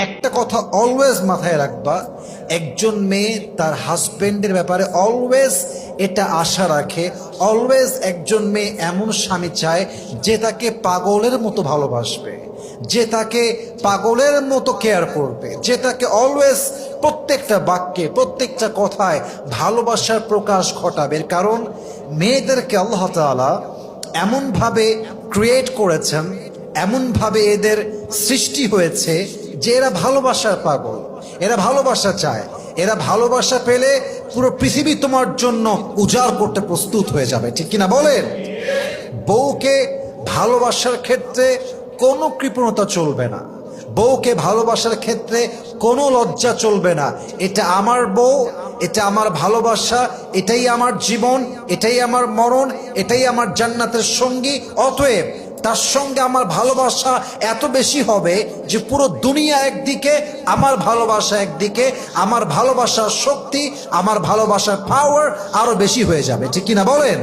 একটা কথা অলওয়েজ মাথায় রাখবা, একজন মেয়ে তার হাজবেন্ডের ব্যাপারে অলওয়েজ এটা আশা রাখে, অলওয়েজ একজন মেয়ে এমন স্বামী চায় যে তাকে পাগলের মতো ভালোবাসবে, যে তাকে পাগলের মতো কেয়ার করবে, যে তাকে অলওয়েজ প্রত্যেকটা বাক্যে প্রত্যেকটা কথায় ভালোবাসার প্রকাশ ঘটাবে। কারণ মেয়েদেরকে আল্লাহ তাআলা এমনভাবে ক্রিয়েট করেছেন, এমনভাবে এদের সৃষ্টি হয়েছে যে এরা ভালোবাসার পাগল, এরা ভালোবাসা চায়, এরা ভালোবাসা পেলে পুরো পৃথিবী তোমার জন্য উজাড় করতে প্রস্তুত হয়ে যাবে, ঠিক কিনা বলেন? বউকে ভালোবাসার ক্ষেত্রে কোনো কৃপণতা চলবে না, বউকে ভালোবাসার ক্ষেত্রে কোনো লজ্জা চলবে না। এটা আমার বউ, এটা আমার ভালোবাসা, এটাই আমার জীবন, এটাই আমার মরণ, এটাই আমার জান্নাতের সঙ্গী। অতএব তার সঙ্গে আমার ভালোবাসা এত বেশি হবে যে পুরো দুনিয়া একদিকে, আমার ভালোবাসা একদিকে, আমার ভালোবাসার শক্তি, আমার ভালোবাসার পাওয়ার আরো বেশি হয়ে যাবে, ঠিক কিনা বলেন?